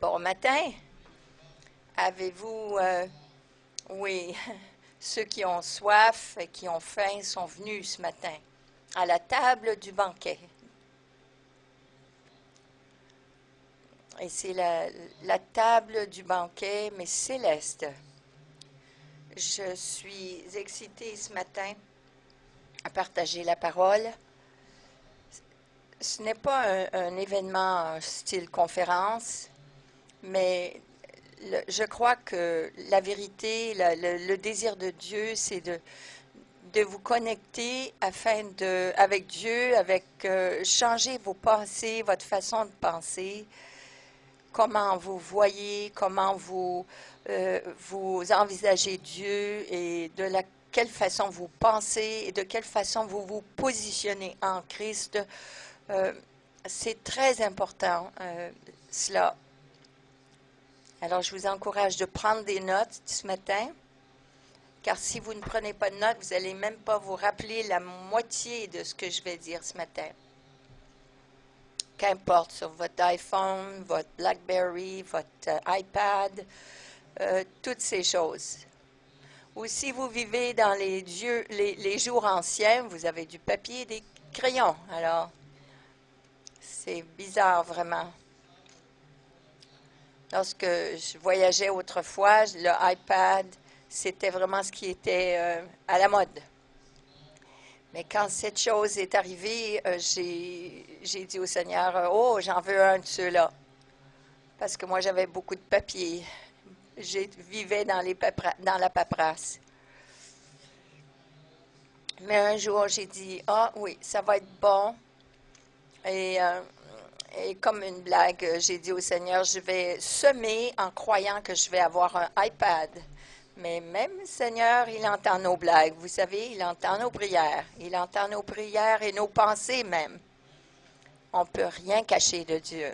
Bon matin. Avez-vous, oui, ceux qui ont soif et qui ont faim sont venus ce matin à la table du banquet. Et c'est la table du banquet, mais céleste. Je suis excitée ce matin à partager la parole. Ce n'est pas un événement style conférence, mais je crois que la vérité, le désir de Dieu, c'est de vous connecter avec Dieu, changer vos pensées, votre façon de penser, comment vous voyez, comment vous envisagez Dieu et quelle façon vous pensez et de quelle façon vous vous positionnez en Christ. Euh, c'est très important, cela. Alors, je vous encourage de prendre des notes ce matin, car si vous ne prenez pas de notes, vous n'allez même pas vous rappeler la moitié de ce que je vais dire ce matin. Qu'importe, sur votre iPhone, votre BlackBerry, votre iPad, toutes ces choses. Ou si vous vivez dans les jours anciens, vous avez du papier et des crayons. Alors, c'est bizarre vraiment. Lorsque je voyageais autrefois, le iPad, c'était vraiment ce qui était à la mode. Mais quand cette chose est arrivée, j'ai dit au Seigneur, oh, j'en veux un de ceux-là. Parce que moi, j'avais beaucoup de papier. Je vivais dans la paperasse. Mais un jour, j'ai dit, ah oui, ça va être bon. Et comme une blague, j'ai dit au Seigneur, je vais semer en croyant que je vais avoir un iPad. Mais même le Seigneur, il entend nos blagues. Vous savez, il entend nos prières. Il entend nos prières et nos pensées même. On ne peut rien cacher de Dieu.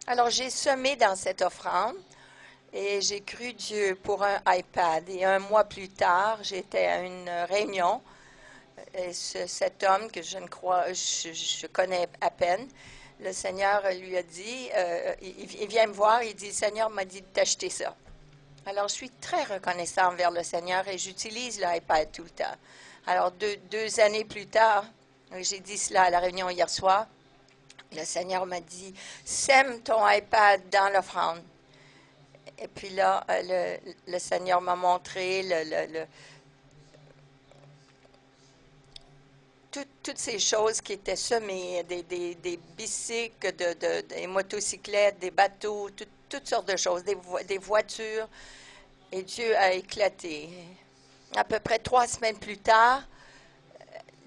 Alors, j'ai semé dans cette offrande et j'ai cru Dieu pour un iPad. Et un mois plus tard, j'étais à une réunion. Et cet homme que je connais à peine, le Seigneur lui a dit, il vient me voir, il dit, le Seigneur m'a dit de t'acheter ça. Alors, je suis très reconnaissant envers le Seigneur et j'utilise l'iPad tout le temps. Alors, deux années plus tard, j'ai dit cela à la réunion hier soir, le Seigneur m'a dit, sème ton iPad dans l'offrande. Et puis là, le Seigneur m'a montré toutes ces choses qui étaient semées, des bicycles, des motocyclettes, des bateaux, toutes sortes de choses, des voitures. Et Dieu a éclaté. À peu près 3 semaines plus tard,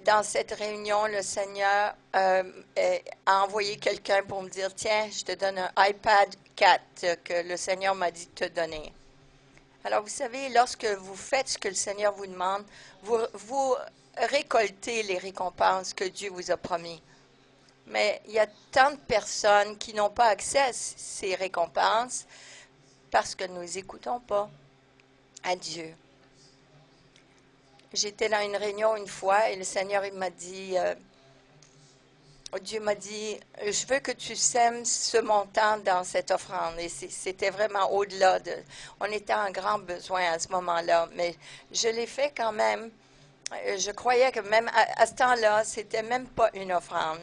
dans cette réunion, le Seigneur a envoyé quelqu'un pour me dire, tiens, je te donne un iPad 4 que le Seigneur m'a dit de te donner. Alors, vous savez, lorsque vous faites ce que le Seigneur vous demande, vous récoltez les récompenses que Dieu vous a promis. Mais il y a tant de personnes qui n'ont pas accès à ces récompenses parce que nous n'écoutons pas à Dieu. J'étais dans une réunion une fois et le Seigneur il m'a dit, Dieu m'a dit, je veux que tu sèmes ce montant dans cette offrande. Et c'était vraiment au-delà de... On était en grand besoin à ce moment-là, mais je l'ai fait quand même. Je croyais que même à ce temps-là, c'était même pas une offrande,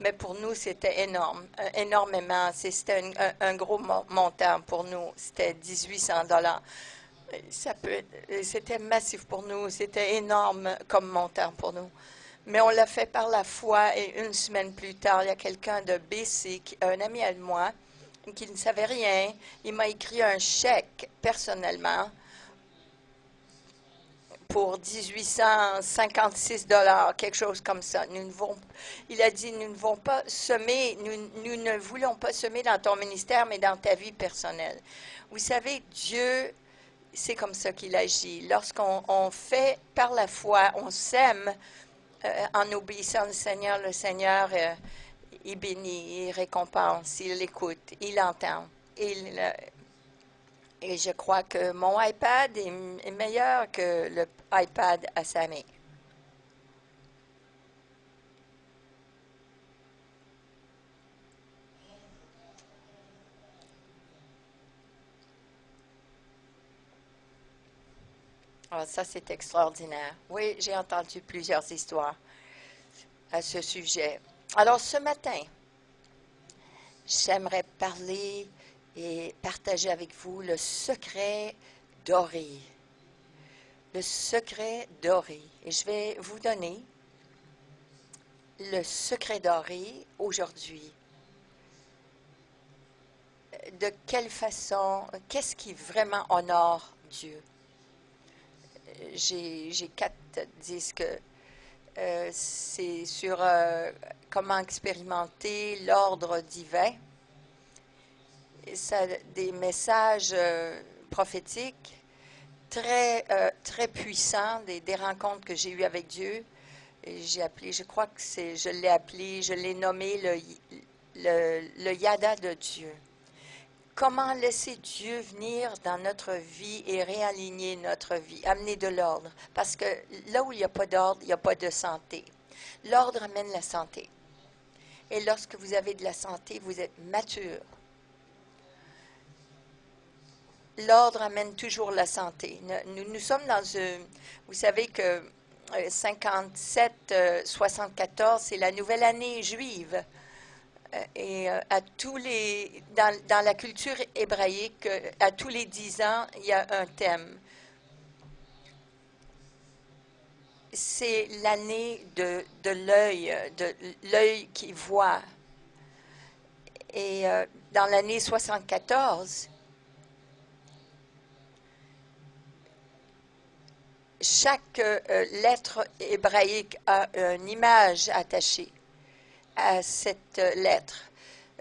mais pour nous, c'était énorme, énormément. C'était un gros montant pour nous. C'était 1800 $. C'était massif pour nous. C'était énorme comme montant pour nous. Mais on l'a fait par la foi et une semaine plus tard, il y a quelqu'un de BC, un ami à moi, qui ne savait rien. Il m'a écrit un chèque personnellement pour 1856 $, quelque chose comme ça. Il a dit, nous ne voulons pas semer, nous ne voulons pas semer dans ton ministère, mais dans ta vie personnelle. Vous savez, Dieu, c'est comme ça qu'il agit. Lorsqu'on fait par la foi, on sème en obéissant au Seigneur, le Seigneur, il bénit, il récompense, il écoute, il entend. Et je crois que mon iPad est meilleur que le iPad à Sammy. Ah, ça, c'est extraordinaire. Oui, j'ai entendu plusieurs histoires à ce sujet. Alors, ce matin, j'aimerais parler et partager avec vous le secret doré. Le secret doré. Et je vais vous donner le secret doré aujourd'hui. De quelle façon, qu'est-ce qui vraiment honore Dieu? J'ai 4 disques. C'est sur comment expérimenter l'ordre divin. Et ça, des messages prophétiques très puissants, des rencontres que j'ai eues avec Dieu. Et j'ai appelé, je crois que je l'ai appelé, je l'ai nommé le Yada de Dieu. Comment laisser Dieu venir dans notre vie et réaligner notre vie, amener de l'ordre. Parce que là où il n'y a pas d'ordre, il n'y a pas de santé. L'ordre amène la santé. Et lorsque vous avez de la santé, vous êtes mature. L'ordre amène toujours la santé. Nous sommes dans une... Vous savez que 57-74, c'est la nouvelle année juive. Et dans la culture hébraïque, à tous les 10 ans, il y a un thème. C'est l'année de l'œil qui voit. Et dans l'année 74, chaque lettre hébraïque a une image attachée à cette lettre.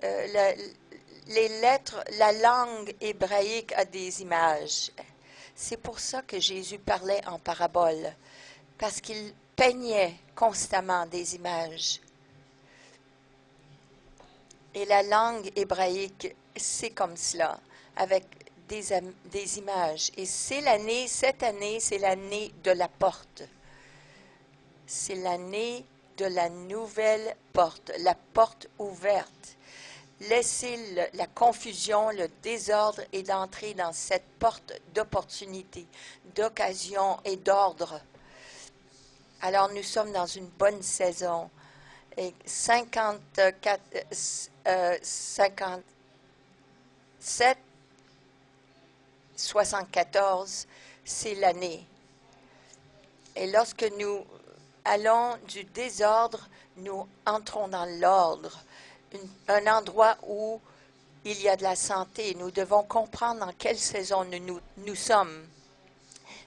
Les lettres, la langue hébraïque a des images. C'est pour ça que Jésus parlait en parabole, parce qu'il peignait constamment des images. Et la langue hébraïque, c'est comme cela, avec des images. Et cette année, c'est l'année de la porte. C'est l'année de la nouvelle porte, la porte ouverte. Laissez la confusion, le désordre et d'entrer dans cette porte d'opportunité, d'occasion et d'ordre. Alors nous sommes dans une bonne saison. Et 57, 74, c'est l'année. Et lorsque nous allons du désordre, nous entrons dans l'ordre, un endroit où il y a de la santé. Nous devons comprendre dans quelle saison nous sommes.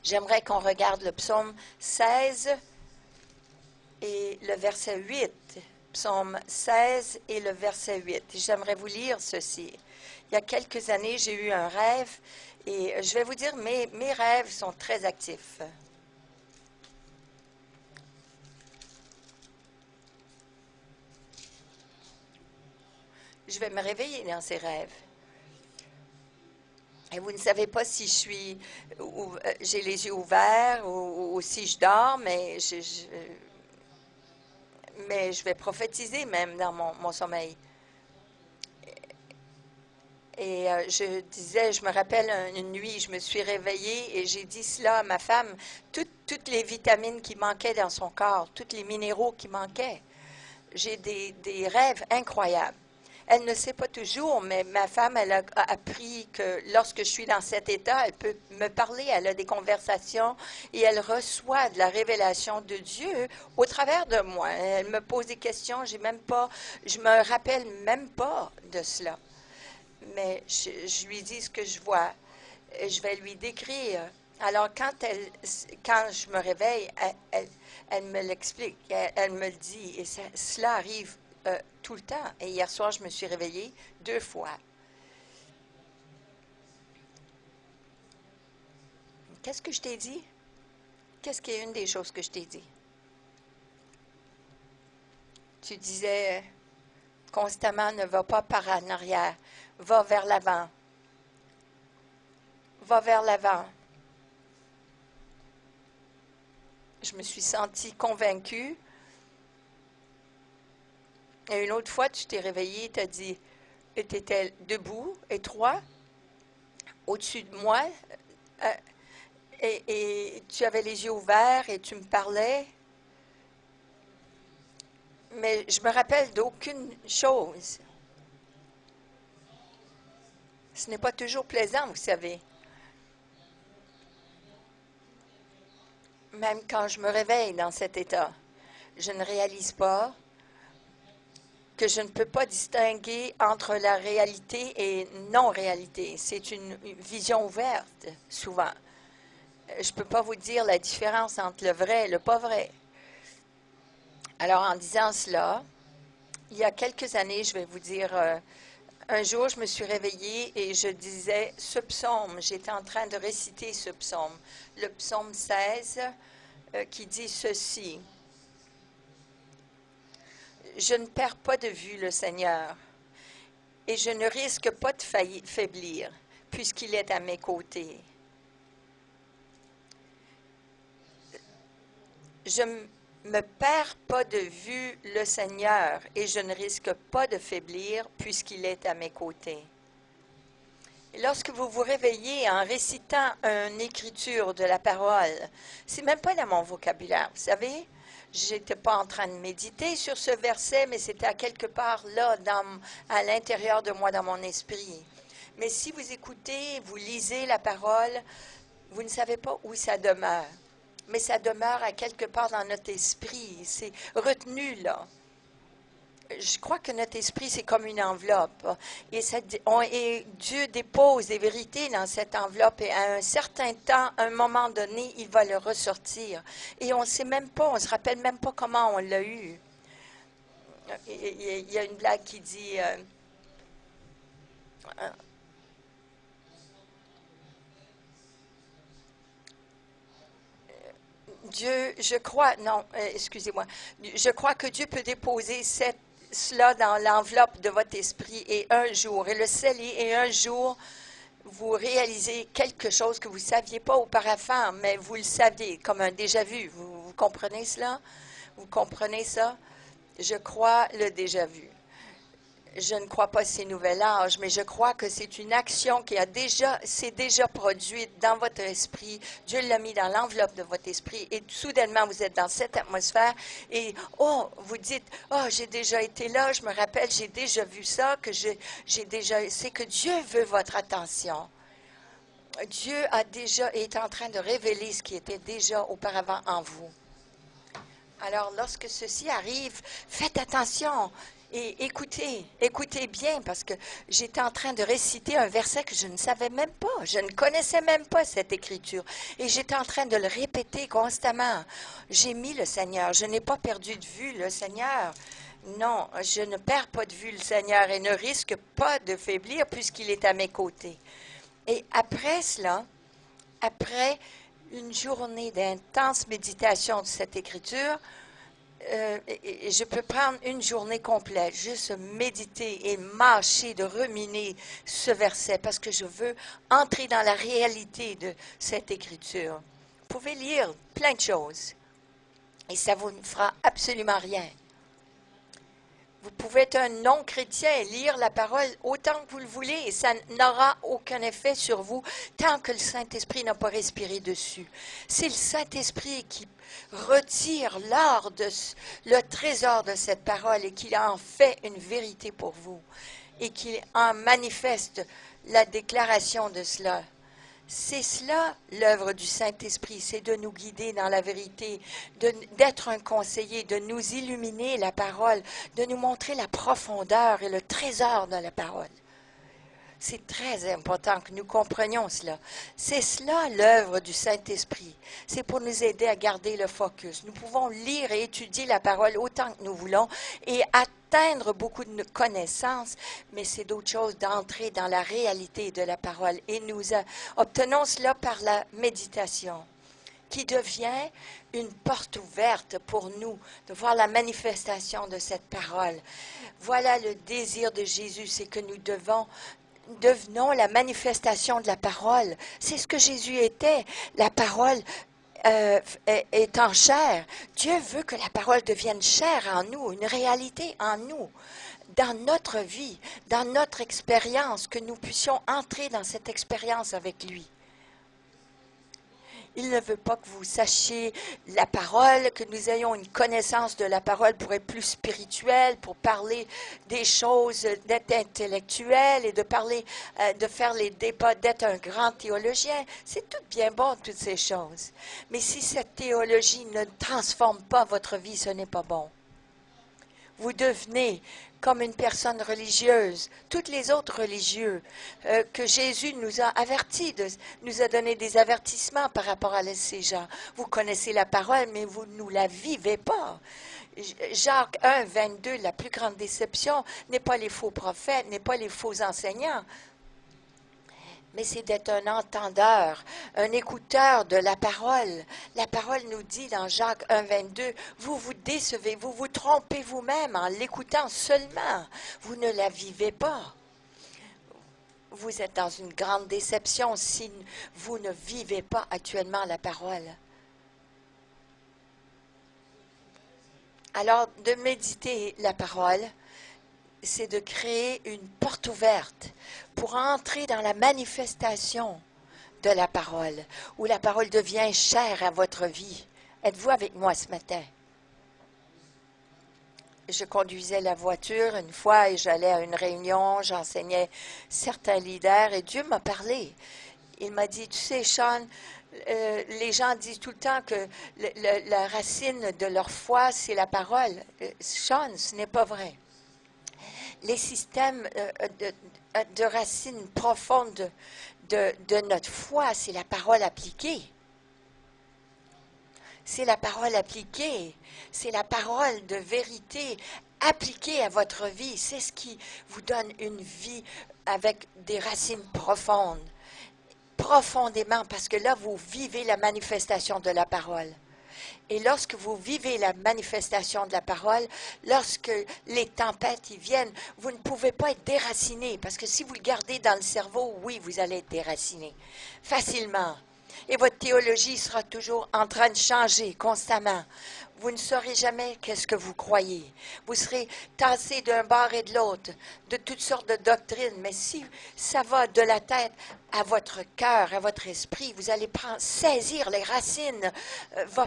J'aimerais qu'on regarde le psaume 16 et le verset 8. Psaume 16 et le verset 8. J'aimerais vous lire ceci. Il y a quelques années, j'ai eu un rêve et je vais vous dire, mes rêves sont très actifs. Je vais me réveiller dans ces rêves. Et vous ne savez pas si j'ai les yeux ouverts ou si je dors, mais je vais prophétiser même dans mon sommeil. Et je me rappelle une nuit, je me suis réveillée et j'ai dit cela à ma femme, toutes les vitamines qui manquaient dans son corps, tous les minéraux qui manquaient. J'ai des rêves incroyables. Elle ne sait pas toujours, mais ma femme, elle a appris que lorsque je suis dans cet état, elle peut me parler, elle a des conversations et elle reçoit de la révélation de Dieu au travers de moi. Elle me pose des questions, je me rappelle même pas de cela. Mais je lui dis ce que je vois et je vais lui décrire. Alors, quand je me réveille, elle me l'explique, elle me le dit, et cela arrive tout le temps. Et hier soir, je me suis réveillée 2 fois. Qu'est-ce que je t'ai dit? Qu'est-ce qui est une des choses que je t'ai dit? Tu disais constamment, ne va pas par en arrière, va vers l'avant. Va vers l'avant. Je me suis sentie convaincue. Et une autre fois, tu t'es réveillée, tu as dit, tu étais debout, étroit, au-dessus de moi, et tu avais les yeux ouverts et tu me parlais, mais je me rappelle d'aucune chose. Ce n'est pas toujours plaisant, vous savez. Même quand je me réveille dans cet état, je ne réalise pas que je ne peux pas distinguer entre la réalité et non-réalité. C'est une vision ouverte, souvent. Je ne peux pas vous dire la différence entre le vrai et le pas vrai. Alors, en disant cela, il y a quelques années, je vais vous dire, un jour, je me suis réveillée et je disais ce psaume. J'étais en train de réciter ce psaume, le psaume 16, qui dit ceci. Je ne perds pas de vue le Seigneur et je ne risque pas de faiblir puisqu'il est à mes côtés. Je ne me perds pas de vue le Seigneur et je ne risque pas de faiblir puisqu'il est à mes côtés. Et lorsque vous vous réveillez en récitant une écriture de la parole, c'est même pas dans mon vocabulaire, vous savez. Je n'étais pas en train de méditer sur ce verset, mais c'était à quelque part là, à l'intérieur de moi, dans mon esprit. Mais si vous écoutez, vous lisez la parole, vous ne savez pas où ça demeure. Mais ça demeure à quelque part dans notre esprit. C'est retenu là. Je crois que notre esprit, c'est comme une enveloppe. Et Dieu dépose des vérités dans cette enveloppe et à un certain temps, à un moment donné, il va le ressortir. Et on ne sait même pas, on ne se rappelle même pas comment on l'a eu. Il y a une blague qui dit... Dieu, je crois, non, excusez-moi, je crois que Dieu peut déposer cela dans l'enveloppe de votre esprit et un jour, et le sceller, et un jour, vous réalisez quelque chose que vous ne saviez pas auparavant, mais vous le saviez, comme un déjà-vu. Vous comprenez cela? Vous comprenez ça? Je crois le déjà-vu. Je ne crois pas ces nouvel âge, mais je crois que c'est une action qui s'est déjà produite dans votre esprit. Dieu l'a mis dans l'enveloppe de votre esprit et soudainement vous êtes dans cette atmosphère et vous dites, j'ai déjà été là, je me rappelle, j'ai déjà vu ça, c'est que Dieu veut votre attention. Dieu est en train de révéler ce qui était déjà auparavant en vous. Alors, lorsque ceci arrive, faites attention. Et écoutez bien, parce que j'étais en train de réciter un verset que je ne savais même pas. Je ne connaissais même pas cette écriture. Et j'étais en train de le répéter constamment. J'ai mis le Seigneur. Je n'ai pas perdu de vue le Seigneur. Non, je ne perds pas de vue le Seigneur et ne risque pas de faiblir puisqu'il est à mes côtés. Et après cela, après une journée d'intense méditation de cette écriture, je peux prendre une journée complète, juste méditer et mâcher, de ruminer ce verset parce que je veux entrer dans la réalité de cette écriture. Vous pouvez lire plein de choses et ça vous ne fera absolument rien. Vous pouvez être un non-chrétien et lire la parole autant que vous le voulez et ça n'aura aucun effet sur vous tant que le Saint-Esprit n'a pas respiré dessus. C'est le Saint-Esprit qui retire l'or le trésor de cette parole et qu'il en fait une vérité pour vous et qu'il en manifeste la déclaration de cela. C'est cela l'œuvre du Saint-Esprit, c'est de nous guider dans la vérité, d'être un conseiller, de nous illuminer la parole, de nous montrer la profondeur et le trésor de la parole. C'est très important que nous comprenions cela. C'est cela l'œuvre du Saint-Esprit. C'est pour nous aider à garder le focus. Nous pouvons lire et étudier la parole autant que nous voulons et atteindre beaucoup de connaissances, mais c'est d'autre chose d'entrer dans la réalité de la parole. Et nous obtenons cela par la méditation, qui devient une porte ouverte pour nous de voir la manifestation de cette parole. Voilà le désir de Jésus, c'est que nous devenons la manifestation de la parole. C'est ce que Jésus était, la parole étant chair. Dieu veut que la parole devienne chair en nous, une réalité en nous, dans notre vie, dans notre expérience, que nous puissions entrer dans cette expérience avec lui. Il ne veut pas que vous sachiez la parole, que nous ayons une connaissance de la parole pour être plus spirituel, pour parler des choses, d'être intellectuel et de parler, de faire les débats, d'être un grand théologien. C'est tout bien bon, toutes ces choses. Mais si cette théologie ne transforme pas votre vie, ce n'est pas bon. Vous devenez comme une personne religieuse, toutes les autres religieux que Jésus nous a avertis, nous a donné des avertissements par rapport à ces gens. Vous connaissez la parole, mais vous ne la vivez pas. Jacques 1, 22, la plus grande déception n'est pas les faux prophètes, n'est pas les faux enseignants, mais c'est d'être un entendeur, un écouteur de la parole. La parole nous dit dans Jacques 1, 22, vous vous décevez, vous vous trompez vous-même en l'écoutant seulement. Vous ne la vivez pas. Vous êtes dans une grande déception si vous ne vivez pas actuellement la parole. Alors, de méditer la parole, c'est de créer une porte ouverte pour entrer dans la manifestation de la parole, où la parole devient chère à votre vie. Êtes-vous avec moi ce matin? Je conduisais la voiture une fois et j'allais à une réunion, j'enseignais certains leaders et Dieu m'a parlé. Il m'a dit, tu sais, Sean, les gens disent tout le temps que la racine de leur foi, c'est la parole. Sean, ce n'est pas vrai. Les systèmes de racines profondes de notre foi, c'est la parole appliquée. C'est la parole appliquée. C'est la parole de vérité appliquée à votre vie. C'est ce qui vous donne une vie avec des racines profondes. Profondément, parce que là, vous vivez la manifestation de la parole. Et lorsque vous vivez la manifestation de la parole, lorsque les tempêtes y viennent, vous ne pouvez pas être déraciné, parce que si vous le gardez dans le cerveau, oui, vous allez être déraciné facilement. Et votre théologie sera toujours en train de changer constamment. Vous ne saurez jamais qu'est-ce que vous croyez. Vous serez tassé d'un bord et de l'autre, de toutes sortes de doctrines. Mais si ça va de la tête à votre cœur, à votre esprit, vous allez saisir les racines, va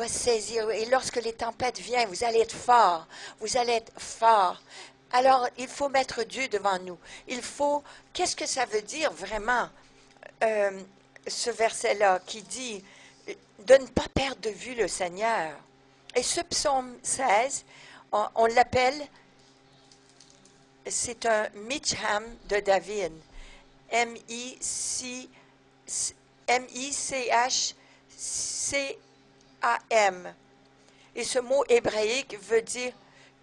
saisir. Et lorsque les tempêtes viennent, vous allez être fort. Vous allez être fort. Alors, il faut mettre Dieu devant nous. Qu'est-ce que ça veut dire vraiment, ce verset-là qui dit de ne pas perdre de vue le Seigneur? Et ce psaume 16, on l'appelle, c'est un Micham de David. M-I-C-H-C-A-M. Et ce mot hébraïque veut dire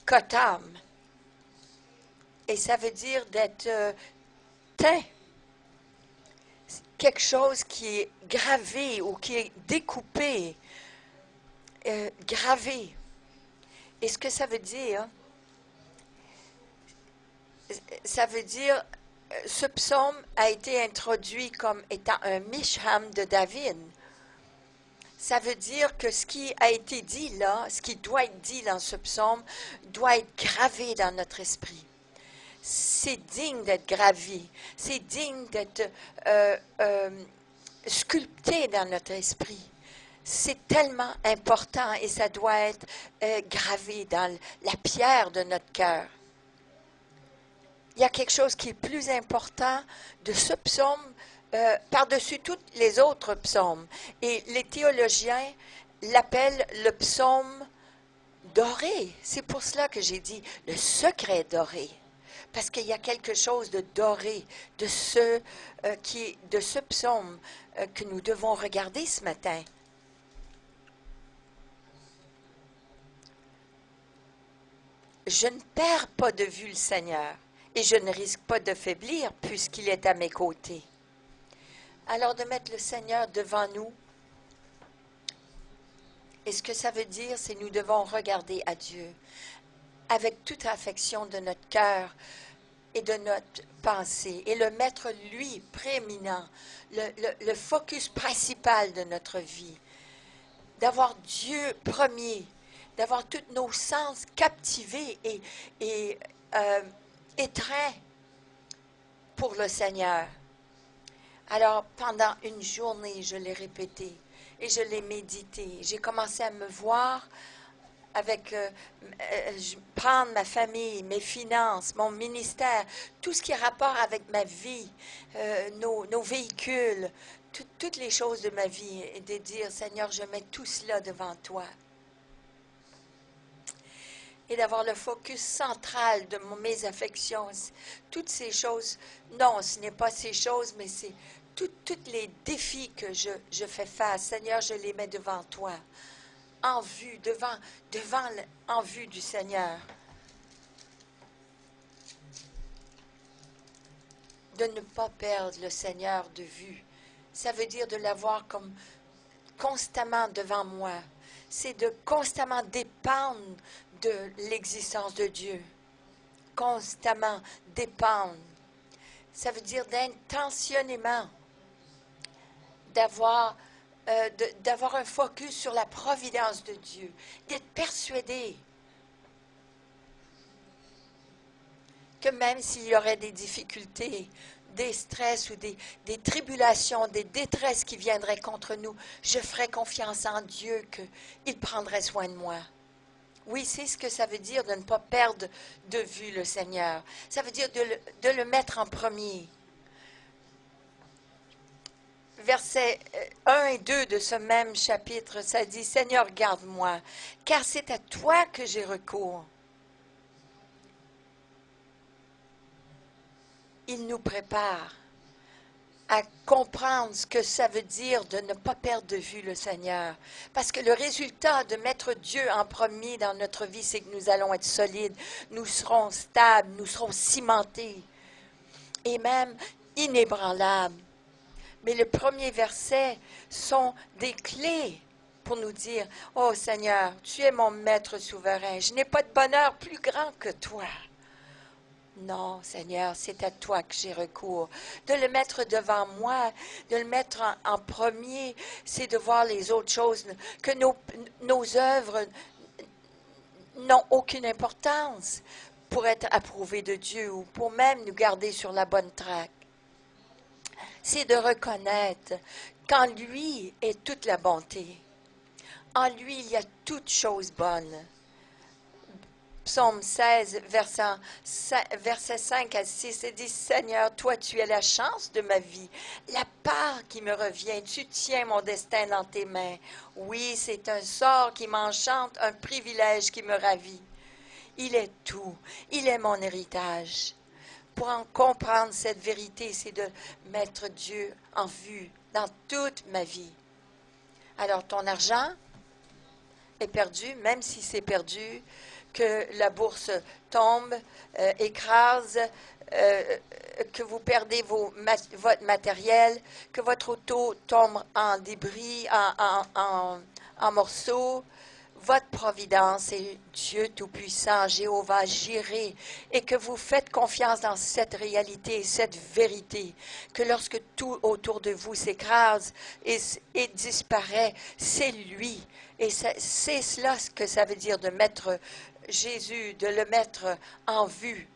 kotam. Et ça veut dire d'être teint. Quelque chose qui est gravé ou qui est découpé. Gravé. Et ce que ça veut dire, ce psaume a été introduit comme étant un Misham de David. Ça veut dire que ce qui a été dit là, ce qui doit être dit dans ce psaume, doit être gravé dans notre esprit. C'est digne d'être gravé, c'est digne d'être sculpté dans notre esprit. C'est tellement important et ça doit être gravé dans la pierre de notre cœur. Il y a quelque chose qui est plus important de ce psaume par-dessus tous les autres psaumes. Et les théologiens l'appellent le psaume doré. C'est pour cela que j'ai dit le secret doré. Parce qu'il y a quelque chose de doré de ce psaume que nous devons regarder ce matin. Je ne perds pas de vue le Seigneur et je ne risque pas de faiblir puisqu'il est à mes côtés. Alors de mettre le Seigneur devant nous, et ce que ça veut dire, c'est que nous devons regarder à Dieu avec toute affection de notre cœur et de notre pensée et le mettre lui prééminent, le focus principal de notre vie, d'avoir Dieu premier, d'avoir tous nos sens captivés et étreints pour le Seigneur. Alors, pendant une journée, je l'ai répété et je l'ai médité. J'ai commencé à me voir avec prendre ma famille, mes finances, mon ministère, tout ce qui a rapport avec ma vie, nos véhicules, toutes les choses de ma vie, et de dire, Seigneur, je mets tout cela devant toi. Et d'avoir le focus central de mes affections, toutes ces choses. Non, ce n'est pas ces choses, mais c'est tous les défis que je fais face. Seigneur, je les mets devant toi, en vue, en vue du Seigneur. De ne pas perdre le Seigneur de vue. Ça veut dire de l'avoir comme constamment devant moi. C'est de constamment dépendre de l'existence de Dieu. Constamment dépendre. Ça veut dire d'intentionnellement d'avoir un focus sur la providence de Dieu, d'être persuadé que même s'il y aurait des difficultés, des stress ou des tribulations, des détresses qui viendraient contre nous, je ferais confiance en Dieu qu'il prendrait soin de moi. Oui, c'est ce que ça veut dire de ne pas perdre de vue le Seigneur. Ça veut dire de le mettre en premier. Versets 1 et 2 de ce même chapitre, ça dit, « Seigneur, garde-moi, car c'est à toi que j'ai recours. » Il nous prépare à comprendre ce que ça veut dire de ne pas perdre de vue le Seigneur. Parce que le résultat de mettre Dieu en premier dans notre vie, c'est que nous allons être solides, nous serons stables, nous serons cimentés et même inébranlables. Mais le premier verset sont des clés pour nous dire, « Oh Seigneur, tu es mon maître souverain, je n'ai pas de bonheur plus grand que toi. » Non, Seigneur, c'est à toi que j'ai recours. De le mettre devant moi, de le mettre en premier, c'est de voir les autres choses, que nos œuvres n'ont aucune importance pour être approuvées de Dieu ou pour même nous garder sur la bonne traque. C'est de reconnaître qu'en lui est toute la bonté. En lui, il y a toute chose bonne. Psaume 16, versets 5 à 6, il dit, « Seigneur, toi, tu es la chance de ma vie, la part qui me revient. Tu tiens mon destin dans tes mains. Oui, c'est un sort qui m'enchante, un privilège qui me ravit. Il est tout. Il est mon héritage. » Pour en comprendre cette vérité, c'est de mettre Dieu en vue dans toute ma vie. Alors, ton argent est perdu, même si c'est perdu, que la bourse tombe, écrase, que vous perdez votre matériel, que votre auto tombe en débris, en morceaux. Votre providence est Dieu Tout-Puissant, Jéhovah, Jireh, et que vous faites confiance dans cette réalité, cette vérité, que lorsque tout autour de vous s'écrase et disparaît, c'est lui. Et c'est cela ce que ça veut dire de mettre Jésus, de le mettre en vue,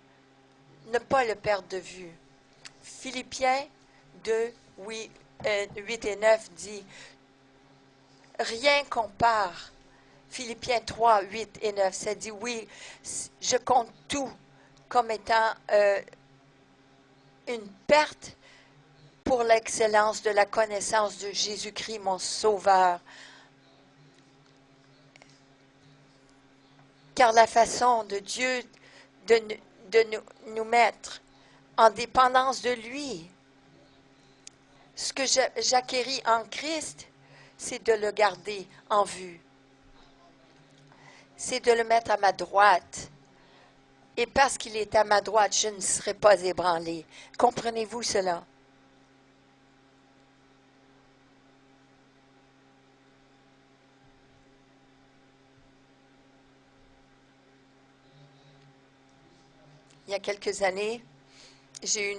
ne pas le perdre de vue. Philippiens 2, 8 et 9 dit, « Rien compare. » Philippiens 3, 8 et 9, ça dit, « Oui, je compte tout comme étant une perte pour l'excellence de la connaissance de Jésus-Christ, mon Sauveur. » Car la façon de Dieu de nous mettre en dépendance de lui, ce que j'acquéris en Christ, c'est de le garder en vue. C'est de le mettre à ma droite. Et parce qu'il est à ma droite, je ne serai pas ébranlé. Comprenez-vous cela? Il y a quelques années, j'ai eu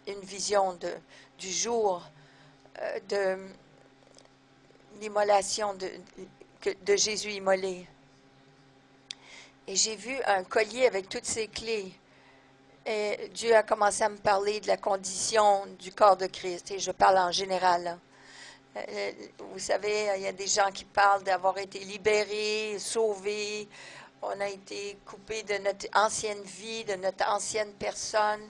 une vision du jour de l'immolation de Jésus immolé. Et j'ai vu un collier avec toutes ses clés. Et Dieu a commencé à me parler de la condition du corps de Christ, et je parle en général, là. Vous savez, il y a des gens qui parlent d'avoir été libérés, sauvés. On a été coupés de notre ancienne vie, de notre ancienne personne.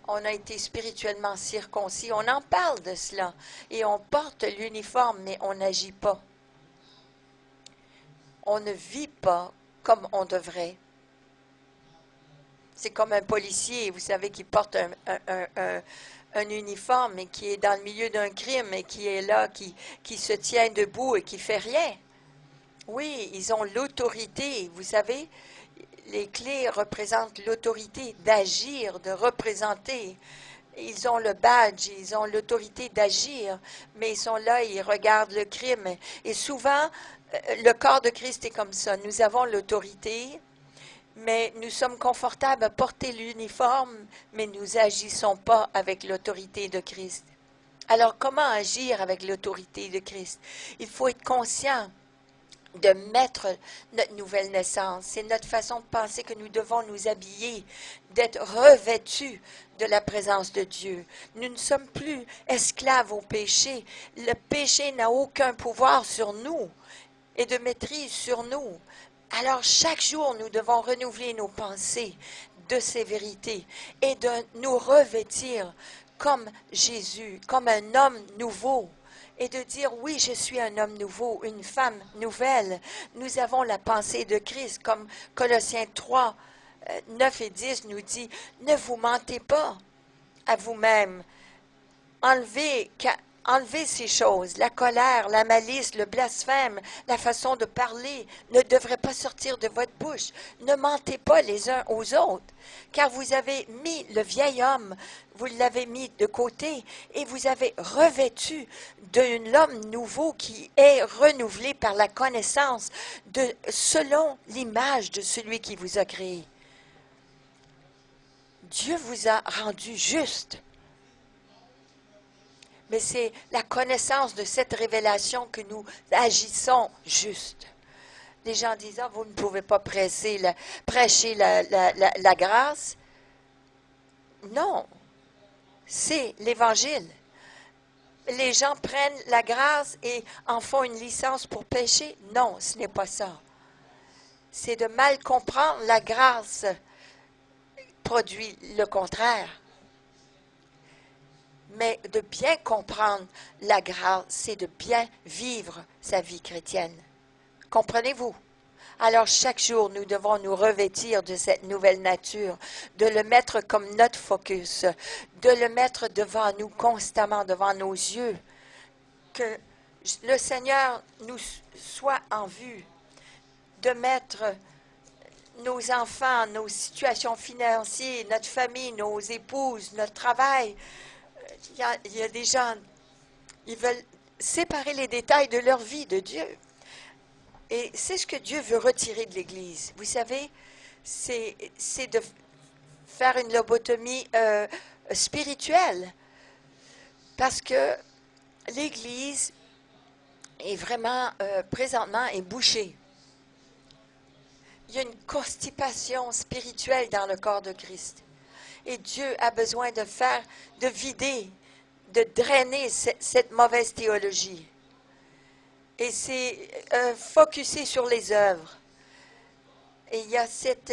On a été spirituellement circoncis. On en parle de cela. Et on porte l'uniforme, mais on n'agit pas. On ne vit pas comme on devrait. C'est comme un policier, vous savez, qui porte un uniforme et qui est dans le milieu d'un crime et qui est là, qui se tient debout et qui fait rien. Oui, ils ont l'autorité, vous savez, les clés représentent l'autorité d'agir, de représenter. Ils ont le badge, ils ont l'autorité d'agir, mais ils sont là, ils regardent le crime. Et souvent, le corps de Christ est comme ça. Nous avons l'autorité, mais nous sommes confortables à porter l'uniforme, mais nous n'agissons pas avec l'autorité de Christ. Alors, comment agir avec l'autorité de Christ? Il faut être conscient de mettre notre nouvelle naissance. C'est notre façon de penser que nous devons nous habiller, d'être revêtus de la présence de Dieu. Nous ne sommes plus esclaves au péché. Le péché n'a aucun pouvoir sur nous et de maîtrise sur nous. Alors, chaque jour, nous devons renouveler nos pensées de ces vérités et de nous revêtir comme Jésus, comme un homme nouveau. Et de dire, oui, je suis un homme nouveau, une femme nouvelle. Nous avons la pensée de Christ, comme Colossiens 3, 9 et 10 nous dit, ne vous mentez pas à vous-même. Enlevez ces choses, la colère, la malice, le blasphème, la façon de parler ne devrait pas sortir de votre bouche. Ne mentez pas les uns aux autres, car vous avez mis le vieil homme, vous l'avez mis de côté et vous avez revêtu de l'homme nouveau qui est renouvelé par la connaissance selon l'image de celui qui vous a créé. Dieu vous a rendu juste. Mais c'est la connaissance de cette révélation que nous agissons juste. Les gens disent, ah, vous ne pouvez pas prêcher la grâce. Non, c'est l'Évangile. Les gens prennent la grâce et en font une licence pour pécher. Non, ce n'est pas ça. C'est de mal comprendre la grâce produit le contraire. Mais de bien comprendre la grâce, c'est de bien vivre sa vie chrétienne. Comprenez-vous? Alors chaque jour, nous devons nous revêtir de cette nouvelle nature, de le mettre comme notre focus, de le mettre devant nous constamment, devant nos yeux, que le Seigneur nous soit en vue, de mettre nos enfants, nos situations financières, notre famille, nos épouses, notre travail. Il y a des gens, ils veulent séparer les détails de leur vie de Dieu. Et c'est ce que Dieu veut retirer de l'Église. Vous savez, c'est de faire une lobotomie spirituelle. Parce que l'Église est vraiment, présentement, est bouchée. Il y a une constipation spirituelle dans le corps de Christ. Et Dieu a besoin de vider, de drainer cette mauvaise théologie. Et c'est focusser sur les œuvres. Et il y a cette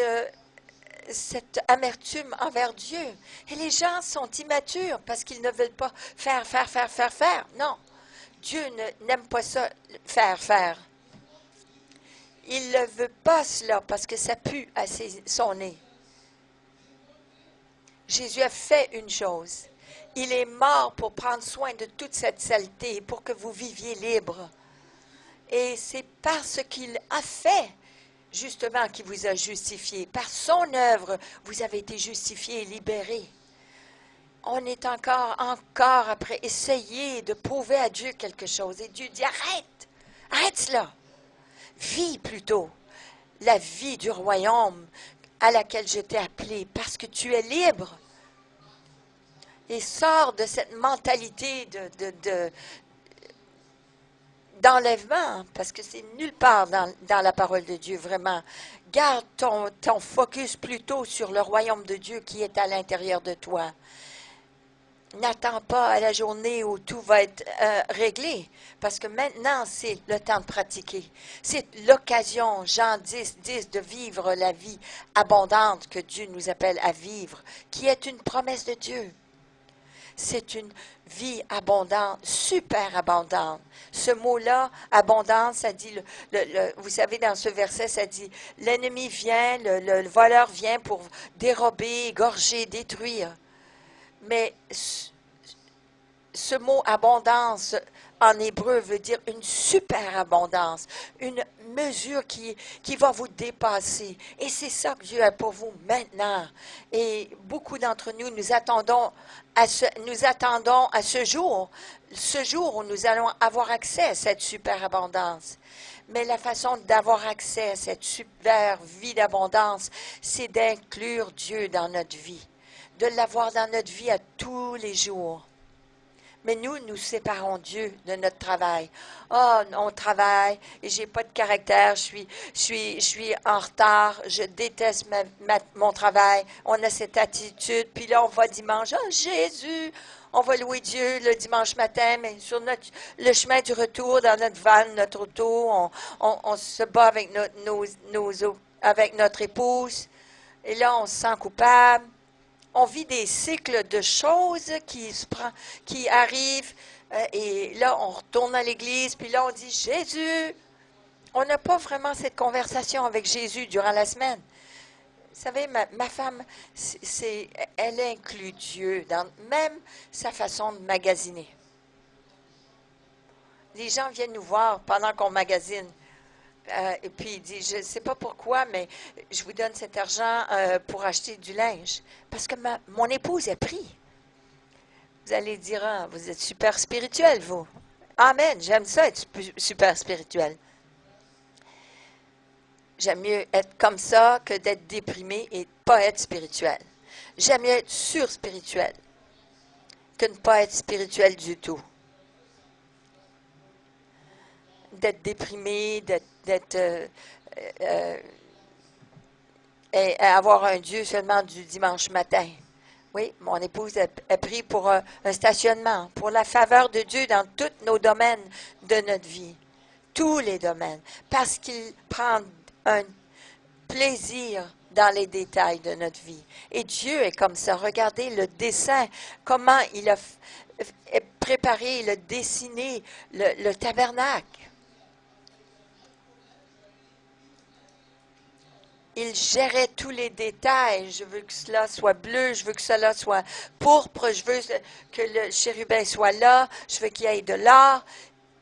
amertume envers Dieu. Et les gens sont immatures parce qu'ils ne veulent pas faire. Non, Dieu n'aime pas ça, faire. Il ne veut pas cela parce que ça pue à son nez. Jésus a fait une chose. Il est mort pour prendre soin de toute cette saleté, pour que vous viviez libre. Et c'est parce qu'il a fait, justement, qu'il vous a justifié. Par son œuvre, vous avez été justifié et libéré. On est encore après essayer de prouver à Dieu quelque chose. Et Dieu dit, arrête cela. Vis plutôt la vie du royaume à laquelle je t'ai appelé, parce que tu es libre. Et sors de cette mentalité d'enlèvement, parce que c'est nulle part dans la parole de Dieu, vraiment. Garde ton focus plutôt sur le royaume de Dieu qui est à l'intérieur de toi. N'attends pas à la journée où tout va être réglé, parce que maintenant, c'est le temps de pratiquer. C'est l'occasion, Jean 10, de vivre la vie abondante que Dieu nous appelle à vivre, qui est une promesse de Dieu. C'est une vie abondante, super abondante. Ce mot-là, abondance, ça dit, vous savez, dans ce verset, ça dit, l'ennemi vient, le voleur vient pour dérober, égorger, détruire. Mais ce mot abondance en hébreu veut dire une super abondance, une mesure qui va vous dépasser. Et c'est ça que Dieu a pour vous maintenant. Et beaucoup d'entre nous, nous attendons à ce jour où nous allons avoir accès à cette super abondance. Mais la façon d'avoir accès à cette super vie d'abondance, c'est d'inclure Dieu dans notre vie, de l'avoir dans notre vie à tous les jours. Mais nous séparons Dieu de notre travail. Oh, on travaille et j'ai pas de caractère, je suis en retard, je déteste mon travail. On a cette attitude, puis là on va dimanche, oh Jésus, on va louer Dieu le dimanche matin, mais sur le chemin du retour, dans notre van, notre auto, on se bat avec avec notre épouse, et là on se sent coupable. On vit des cycles de choses qui arrivent et là, on retourne à l'église, puis là, on dit « Jésus ». On n'a pas vraiment cette conversation avec Jésus durant la semaine. Vous savez, ma femme, elle inclut Dieu dans même sa façon de magasiner. Les gens viennent nous voir pendant qu'on magasine. Et puis il dit, je ne sais pas pourquoi, mais je vous donne cet argent pour acheter du linge. Parce que mon épouse est pris. Vous allez dire, ah, vous êtes super spirituel, vous. Amen, j'aime ça être super spirituel. J'aime mieux être comme ça que d'être déprimé et pas être spirituel. J'aime mieux être sur-spirituel que ne pas être spirituel du tout. D'être déprimé, et avoir un Dieu seulement du dimanche matin. Oui, mon épouse a pris pour un stationnement, pour la faveur de Dieu dans tous nos domaines de notre vie. Tous les domaines. Parce qu'il prend un plaisir dans les détails de notre vie. Et Dieu est comme ça. Regardez le dessin, comment il a préparé, il a dessiné le tabernacle. Il gérait tous les détails. Je veux que cela soit bleu, je veux que cela soit pourpre, je veux que le chérubin soit là, je veux qu'il y ait de l'or.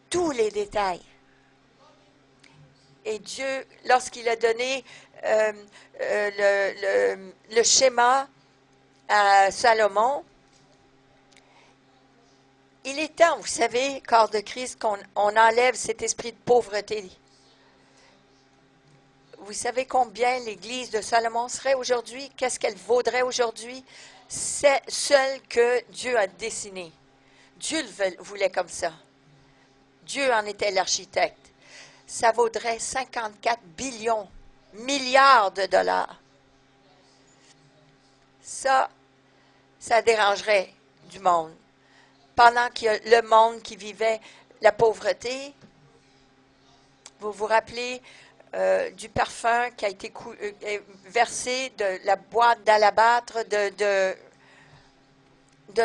Tous les détails. Et Dieu, lorsqu'il a donné le schéma à Salomon, il est temps, vous savez, corps de Christ, qu'on enlève cet esprit de pauvreté. Vous savez combien l'Église de Salomon serait aujourd'hui? Qu'est-ce qu'elle vaudrait aujourd'hui? C'est celle que Dieu a dessinée. Dieu le voulait comme ça. Dieu en était l'architecte. Ça vaudrait 54 milliards de dollars. Ça dérangerait du monde. Pendant qu'il y a le monde qui vivait la pauvreté, vous vous rappelez du parfum qui a été versé de la boîte d'alabâtre de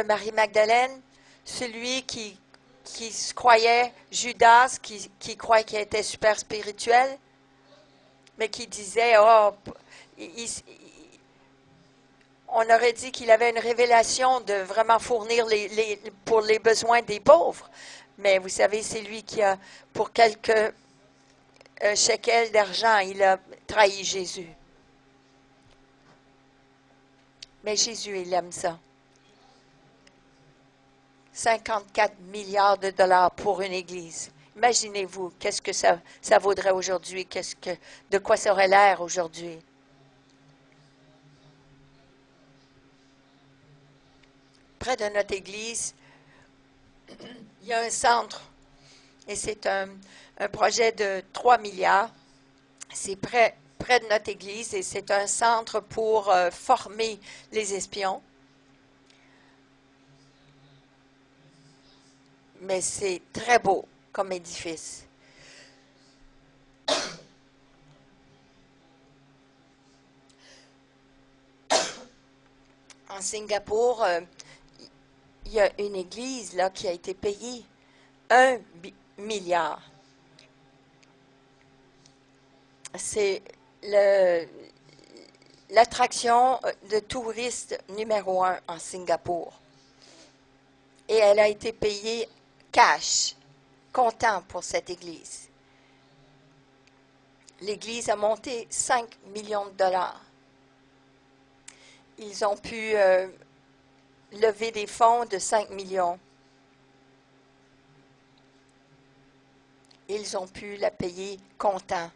Marie-Magdalène, celui qui se croyait, Judas, qui croyait qu'il était super spirituel, mais qui disait, oh, on aurait dit qu'il avait une révélation de vraiment fournir pour les besoins des pauvres. Mais vous savez, c'est lui qui a, pour quelques shekels d'argent, il a trahi Jésus. Mais Jésus, il aime ça. 54 milliards de dollars pour une église. Imaginez-vous, qu'est-ce que ça vaudrait aujourd'hui, de quoi ça aurait l'air aujourd'hui. Près de notre église, il y a un centre Et c'est un projet de 3 milliards. C'est près de notre église et c'est un centre pour former les espions. Mais c'est très beau comme édifice. En Singapour, il y a une église là qui a été payée 1 milliard. C'est l'attraction de touristes numéro 1 en Singapour. Et elle a été payée cash, comptant pour cette église. L'église a monté 5 millions de dollars. Ils ont pu lever des fonds de 5 millions. Ils ont pu la payer comptant.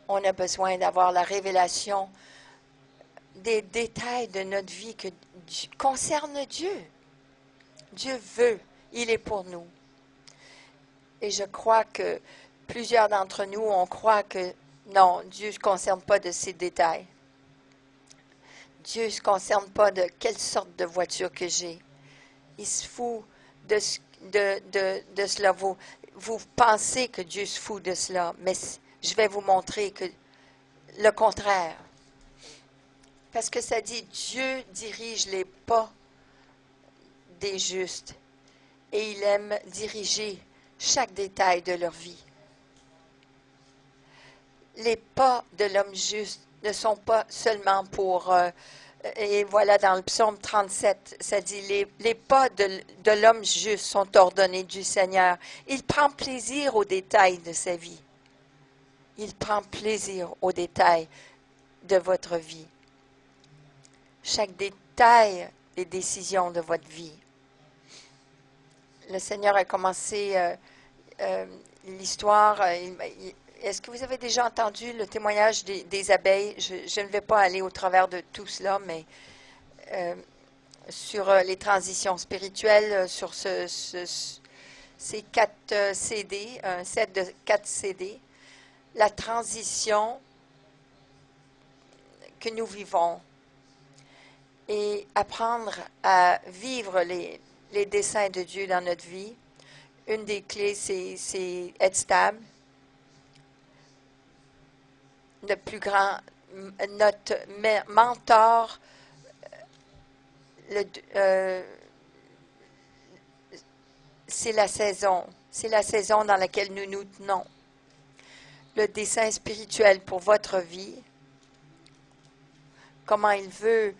On a besoin d'avoir la révélation des détails de notre vie qui concernent Dieu. Dieu veut, il est pour nous. Et je crois que plusieurs d'entre nous, on croit que non, Dieu ne se concerne pas de ces détails. Dieu ne se concerne pas de quelle sorte de voiture que j'ai. Il se fout de cela. Vous pensez que Dieu se fout de cela, mais je vais vous montrer que le contraire. Parce que ça dit, Dieu dirige les pas des justes et il aime diriger chaque détail de leur vie. Les pas de l'homme juste ne sont pas seulement pour... et voilà, dans le psaume 37, ça dit, les pas de l'homme juste sont ordonnés du Seigneur. Il prend plaisir aux détails de sa vie. Il prend plaisir aux détails de votre vie. Chaque détail des décisions de votre vie. Le Seigneur a commencé l'histoire. Est-ce que vous avez déjà entendu le témoignage des abeilles? Je ne vais pas aller au travers de tout cela, mais sur les transitions spirituelles, sur ces 4 CD, un set de 4 CD, la transition que nous vivons et apprendre à vivre les desseins de Dieu dans notre vie. Une des clés, c'est être stable. Notre plus grand, notre mentor, c'est la saison. C'est la saison dans laquelle nous nous tenons. Le dessein spirituel pour votre vie, comment il veut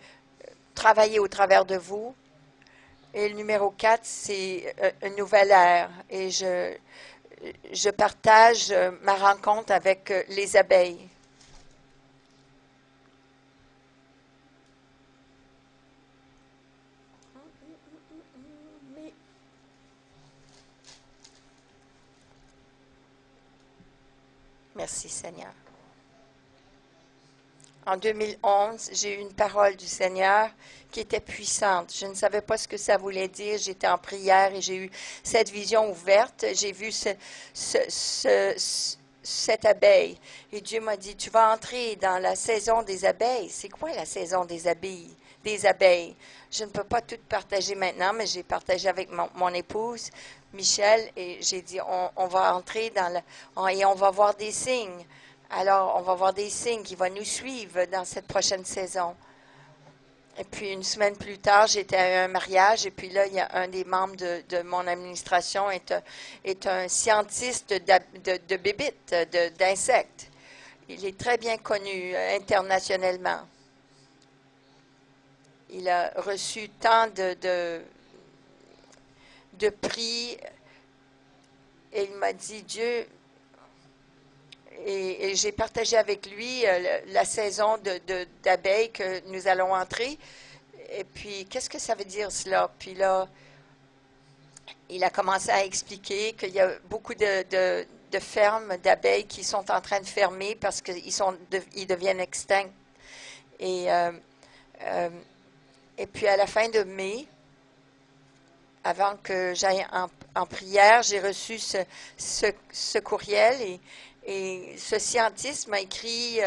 travailler au travers de vous. Et le numéro 4, c'est une nouvelle ère. Et je partage ma rencontre avec les abeilles. Merci Seigneur. En 2011, j'ai eu une parole du Seigneur qui était puissante. Je ne savais pas ce que ça voulait dire. J'étais en prière et j'ai eu cette vision ouverte. J'ai vu cette abeille. Et Dieu m'a dit, tu vas entrer dans la saison des abeilles. C'est quoi la saison des abeilles? Des abeilles. Je ne peux pas tout partager maintenant, mais j'ai partagé avec mon épouse, Michel, et j'ai dit, on va entrer et on va voir des signes. Alors, on va voir des signes qui vont nous suivre dans cette prochaine saison. Et puis, une semaine plus tard, j'étais à un mariage. Et puis là, il y a un des membres de mon administration est un scientiste de bébites, d'insectes. Il est très bien connu internationalement. Il a reçu tant de prix. Et il m'a dit, Dieu... Et j'ai partagé avec lui la saison d'abeilles que nous allons entrer. Et puis, qu'est-ce que ça veut dire cela? Puis là, il a commencé à expliquer qu'il y a beaucoup de fermes d'abeilles qui sont en train de fermer parce qu'ils deviennent extincts. Et puis, à la fin de mai, avant que j'aille en prière, j'ai reçu ce courriel et ce scientiste m'a écrit,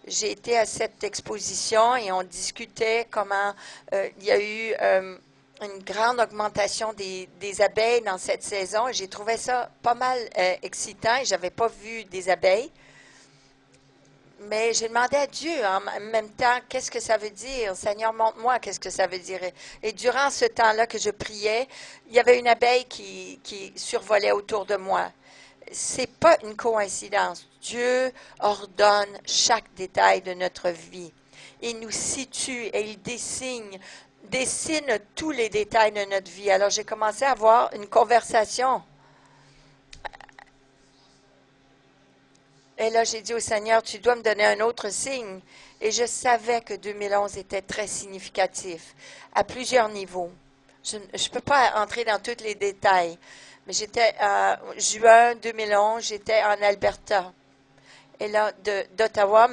j'ai été à cette exposition et on discutait comment il y a eu une grande augmentation des abeilles dans cette saison et j'ai trouvé ça pas mal excitant et j'avais pas vu des abeilles. Mais j'ai demandé à Dieu en même temps, qu'est-ce que ça veut dire? Seigneur, montre-moi qu'est-ce que ça veut dire. Et durant ce temps-là que je priais, il y avait une abeille qui survolait autour de moi. C'est pas une coïncidence. Dieu ordonne chaque détail de notre vie. Il nous situe et il dessine tous les détails de notre vie. Alors j'ai commencé à avoir une conversation. Et là, j'ai dit au Seigneur, tu dois me donner un autre signe. Et je savais que 2011 était très significatif à plusieurs niveaux. Je ne peux pas entrer dans tous les détails, mais j'étais en juin 2011, j'étais en Alberta. Et là, d'Ottawa,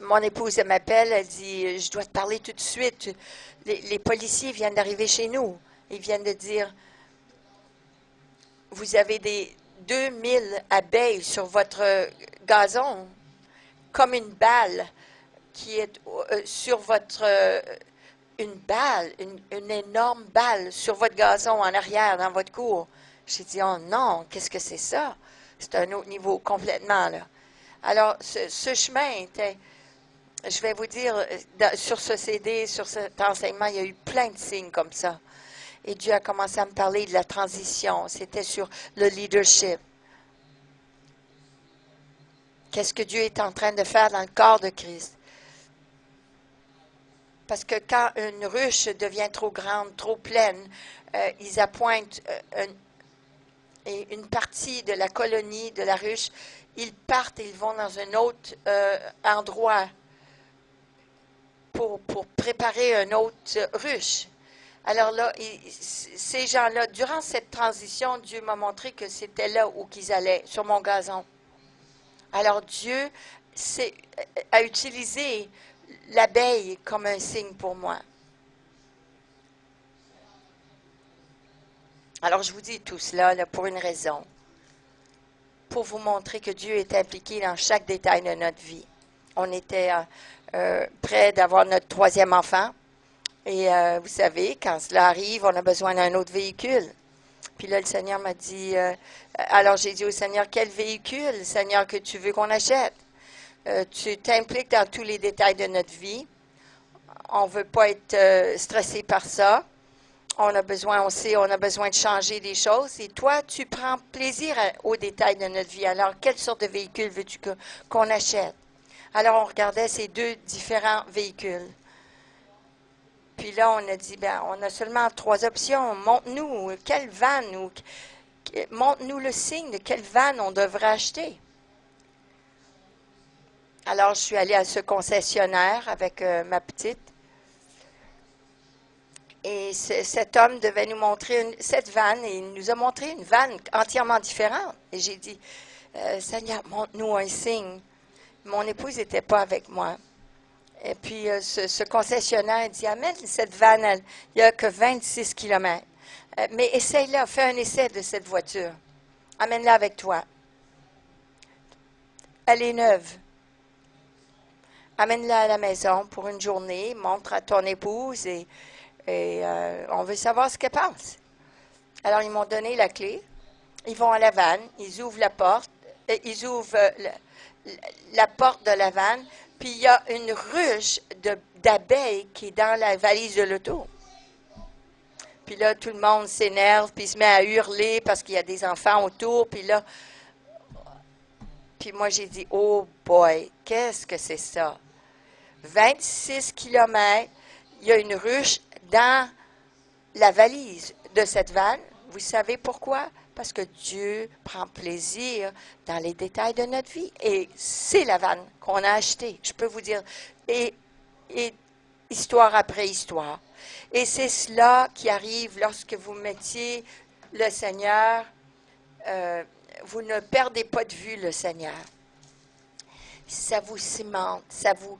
mon épouse m'appelle, elle dit, je dois te parler tout de suite. Les policiers viennent d'arriver chez nous. Ils viennent de dire, vous avez des 2000 abeilles sur votre gazon, comme une balle qui est sur votre... une balle, une énorme balle sur votre gazon en arrière, dans votre cour. J'ai dit, oh non, qu'est-ce que c'est ça? C'est un autre niveau complètement, là. Alors, ce chemin était... Je vais vous dire, sur ce CD, sur cet enseignement, il y a eu plein de signes comme ça. Et Dieu a commencé à me parler de la transition. C'était sur le leadership. Qu'est-ce que Dieu est en train de faire dans le corps de Christ? Parce que quand une ruche devient trop grande, trop pleine, ils appointent une partie de la colonie de la ruche. Ils partent et ils vont dans un autre endroit pour préparer une autre ruche. Alors là, ces gens-là, durant cette transition, Dieu m'a montré que c'était là où qu'ils allaient, sur mon gazon. Alors Dieu a utilisé l'abeille comme un signe pour moi. Alors je vous dis tout cela là, pour une raison. Pour vous montrer que Dieu est impliqué dans chaque détail de notre vie. On était près d'avoir notre 3e enfant. Et vous savez, quand cela arrive, on a besoin d'un autre véhicule. Puis là, le Seigneur m'a dit, alors j'ai dit au Seigneur, quel véhicule, Seigneur, que tu veux qu'on achète? Tu t'impliques dans tous les détails de notre vie. On ne veut pas être stressé par ça. On a besoin de changer des choses. Et toi, tu prends plaisir aux détails de notre vie. Alors, quelle sorte de véhicule veux-tu qu'on achète? Alors, on regardait ces 2 différents véhicules. Puis là, on a dit, on a seulement 3 options. Montre-nous quelle vanne montre-nous le signe de quelle vanne on devrait acheter. Alors, je suis allée à ce concessionnaire avec ma petite. Et cet homme devait nous montrer cette vanne et il nous a montré une vanne entièrement différente. Et j'ai dit, Seigneur, montre-nous un signe. Mon épouse n'était pas avec moi. Et puis, ce concessionnaire dit, amène cette vanne, il n'y a que 26 kilomètres. Mais essaye-la, fais un essai de cette voiture. Amène-la avec toi. Elle est neuve. Amène-la à la maison pour une journée, montre à ton épouse et on veut savoir ce qu'elle pense. Alors, ils m'ont donné la clé. Ils vont à la vanne, ils ouvrent la porte, ils ouvrent la porte de la vanne, puis il y a une ruche d'abeilles qui est dans la valise de l'auto. Puis là, tout le monde s'énerve, puis se met à hurler parce qu'il y a des enfants autour. Puis là, puis moi, j'ai dit, oh boy, qu'est-ce que c'est ça? 26 kilomètres, il y a une ruche dans la valise de cette vanne. Vous savez pourquoi? Parce que Dieu prend plaisir dans les détails de notre vie. Et c'est la vanne qu'on a achetée. Je peux vous dire, et histoire après histoire. Et c'est cela qui arrive lorsque vous mettiez le Seigneur. Vous ne perdez pas de vue le Seigneur. Ça vous cimente, ça vous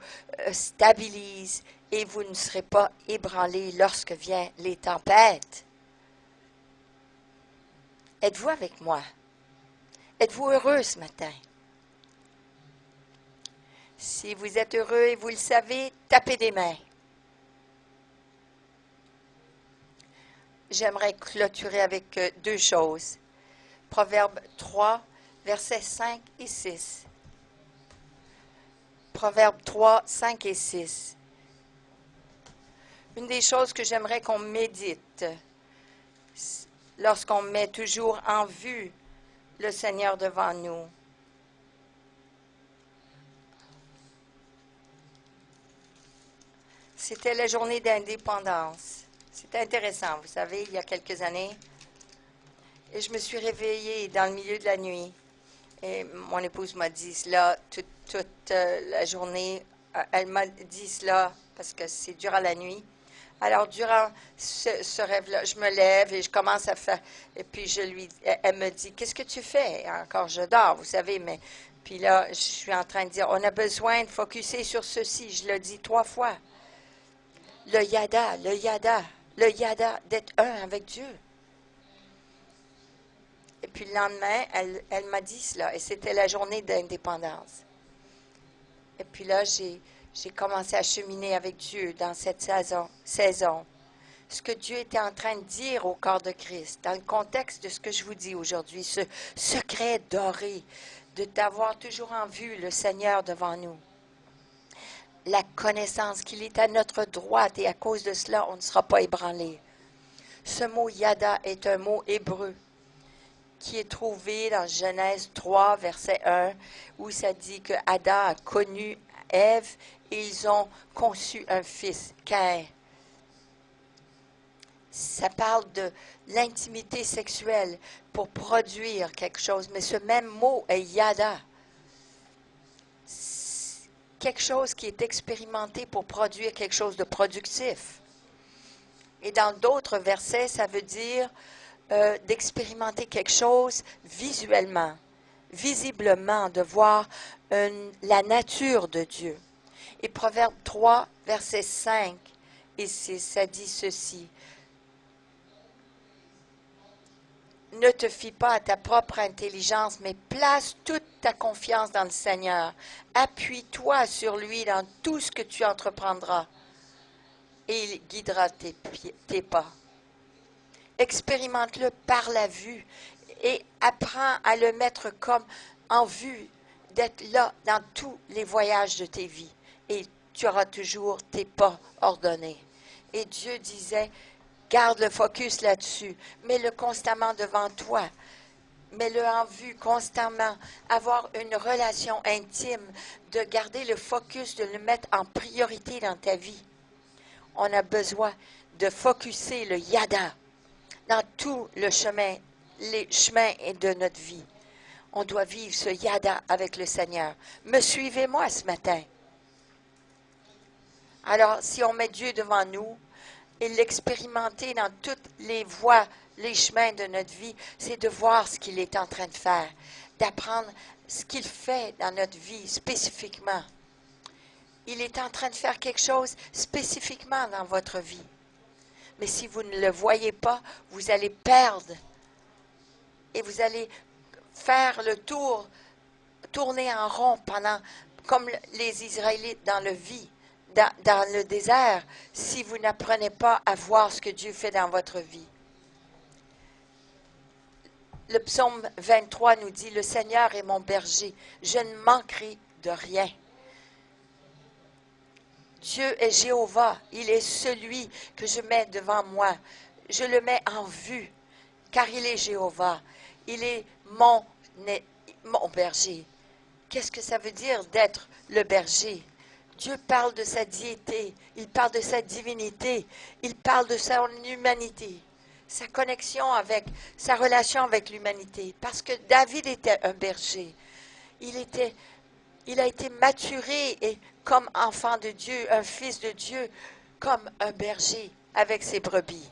stabilise et vous ne serez pas ébranlés lorsque viennent les tempêtes. Êtes-vous avec moi? Êtes-vous heureux ce matin? Si vous êtes heureux et vous le savez, tapez des mains. J'aimerais clôturer avec deux choses. Proverbe 3, versets 5 et 6. Proverbe 3, 5 et 6. Une des choses que j'aimerais qu'on médite lorsqu'on met toujours en vue le Seigneur devant nous. C'était la journée d'indépendance. C'était intéressant, vous savez, il y a quelques années. Et je me suis réveillée dans le milieu de la nuit. Et mon épouse m'a dit cela toute la journée. Elle m'a dit cela parce que c'est durant la nuit. Alors, durant ce rêve-là, je me lève et je commence à faire. Et puis, elle me dit, qu'est-ce que tu fais? Encore, je dors, vous savez, mais. Puis là, je suis en train de dire, on a besoin de focusser sur ceci. Je le dis 3 fois. Le yada, d'être un avec Dieu. Et puis le lendemain, elle m'a dit cela, et c'était la journée d'indépendance. Et puis là, j'ai commencé à cheminer avec Dieu dans cette saison. Ce que Dieu était en train de dire au corps de Christ, dans le contexte de ce que je vous dis aujourd'hui, ce secret doré de t'avoir toujours en vue le Seigneur devant nous. La connaissance qu'il est à notre droite et à cause de cela, on ne sera pas ébranlé. Ce mot yada est un mot hébreu qui est trouvé dans Genèse 3, verset 1, où ça dit que Adam a connu Ève et ils ont conçu un fils, Caïn. Ça parle de l'intimité sexuelle pour produire quelque chose, mais ce même mot est yada. Quelque chose qui est expérimenté pour produire quelque chose de productif. Et dans d'autres versets, ça veut dire d'expérimenter quelque chose visuellement, visiblement, de voir la nature de Dieu. Et Proverbe 3, verset 5 et 6, ça dit ceci. Ne te fie pas à ta propre intelligence, mais place toute ta confiance dans le Seigneur. Appuie-toi sur lui dans tout ce que tu entreprendras, et il guidera tes pas. Expérimente-le par la vue et apprends à le mettre comme en vue, d'être là dans tous les voyages de tes vies. Et tu auras toujours tes pas ordonnés. Et Dieu disait, garde le focus là-dessus, mets-le constamment devant toi, mets-le en vue constamment, avoir une relation intime, de garder le focus, de le mettre en priorité dans ta vie. On a besoin de focuser le yada dans tout les chemins de notre vie. On doit vivre ce yada avec le Seigneur. Me suivez-moi ce matin. Alors, si on met Dieu devant nous, et l'expérimenter dans toutes les voies, les chemins de notre vie, c'est de voir ce qu'il est en train de faire, d'apprendre ce qu'il fait dans notre vie spécifiquement. Il est en train de faire quelque chose spécifiquement dans votre vie. Mais si vous ne le voyez pas, vous allez perdre et vous allez faire le tour, tourner en rond comme les Israélites dans le désert, si vous n'apprenez pas à voir ce que Dieu fait dans votre vie. Le psaume 23 nous dit, « Le Seigneur est mon berger, je ne manquerai de rien. » Dieu est Jéhovah, il est celui que je mets devant moi. Je le mets en vue, car il est Jéhovah. Il est mon berger. Qu'est-ce que ça veut dire d'être le berger? Dieu parle de sa diété, il parle de sa divinité, il parle de son humanité, sa connexion avec, sa relation avec l'humanité. Parce que David était un berger. Il a été maturé et comme enfant de Dieu, un fils de Dieu, comme un berger avec ses brebis.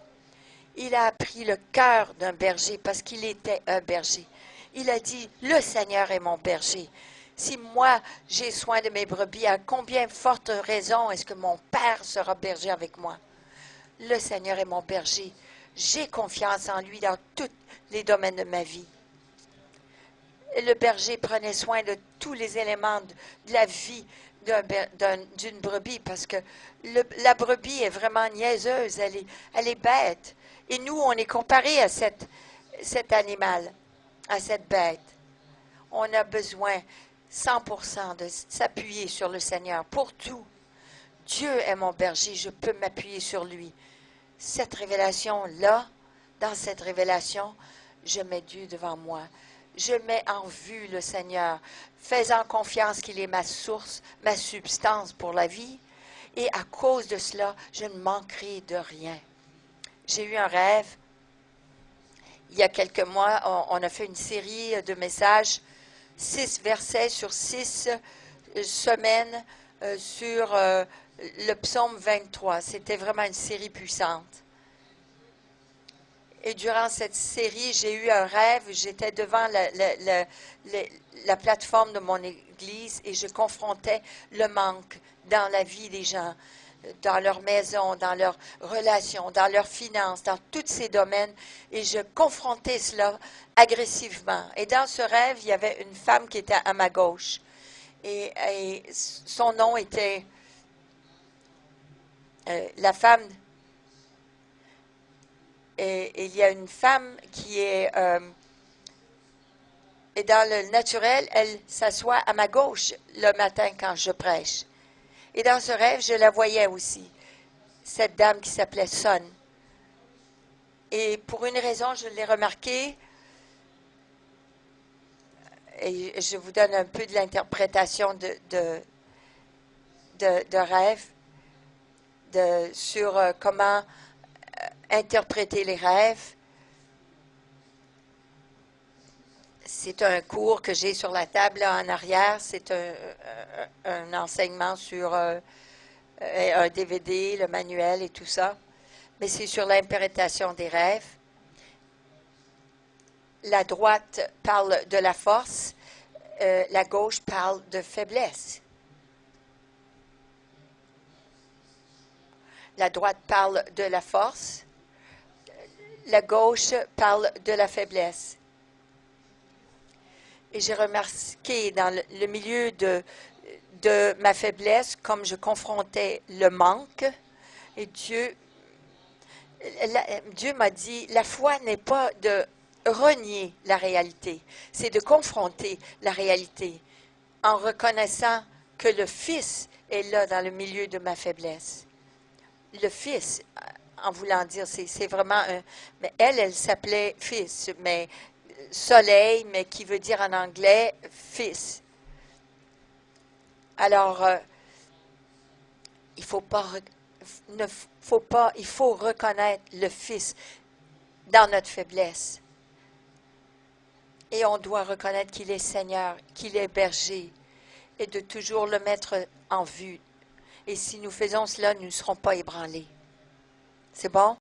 Il a appris le cœur d'un berger parce qu'il était un berger. Il a dit, le Seigneur est mon berger. Si moi, j'ai soin de mes brebis, à combien forte raison est-ce que mon Père sera berger avec moi? Le Seigneur est mon berger. J'ai confiance en lui dans tous les domaines de ma vie. Et le berger prenait soin de tous les éléments de la vie d'une brebis parce que la brebis est vraiment niaiseuse, elle est bête. Et nous, on est comparé à cet animal, à cette bête. On a besoin 100% de s'appuyer sur le Seigneur pour tout. Dieu est mon berger, je peux m'appuyer sur lui. Cette révélation-là, dans cette révélation, je mets Dieu devant moi. Je mets en vue le Seigneur, faisant confiance qu'il est ma source, ma substance pour la vie. Et à cause de cela, je ne manquerai de rien. J'ai eu un rêve. Il y a quelques mois, on a fait une série de messages, 6 versets sur 6 semaines sur le psaume 23. C'était vraiment une série puissante. Et durant cette série, j'ai eu un rêve. J'étais devant la plateforme de mon église et je confrontais le manque dans la vie des gens, dans leur maison, dans leurs relations, dans leurs finances, dans tous ces domaines. Et je confrontais cela agressivement. Et dans ce rêve, il y avait une femme qui était à ma gauche. Et son nom était la femme. Et il y a une femme qui est dans le naturel, elle s'assoit à ma gauche le matin quand je prêche. Et dans ce rêve, je la voyais aussi, cette dame qui s'appelait Son. Et pour une raison, je l'ai remarqué, et je vous donne un peu de l'interprétation de rêve, sur comment interpréter les rêves. C'est un cours que j'ai sur la table là, en arrière. C'est un enseignement sur un DVD, le manuel et tout ça. Mais c'est sur l'interprétation des rêves. La droite parle de la force, la gauche parle de faiblesse. La droite parle de la force, la gauche parle de la faiblesse. Et j'ai remarqué dans le milieu de ma faiblesse, comme je confrontais le manque, et Dieu m'a dit, la foi n'est pas de renier la réalité, c'est de confronter la réalité en reconnaissant que le Fils est là dans le milieu de ma faiblesse. Le Fils, en voulant dire, c'est vraiment un... Mais elle s'appelait Fils, mais soleil, mais qui veut dire en anglais Fils. Alors, il faut reconnaître le Fils dans notre faiblesse. Et on doit reconnaître qu'il est Seigneur, qu'il est berger, et de toujours le mettre en vue. Et si nous faisons cela, nous ne serons pas ébranlés. C'est bon?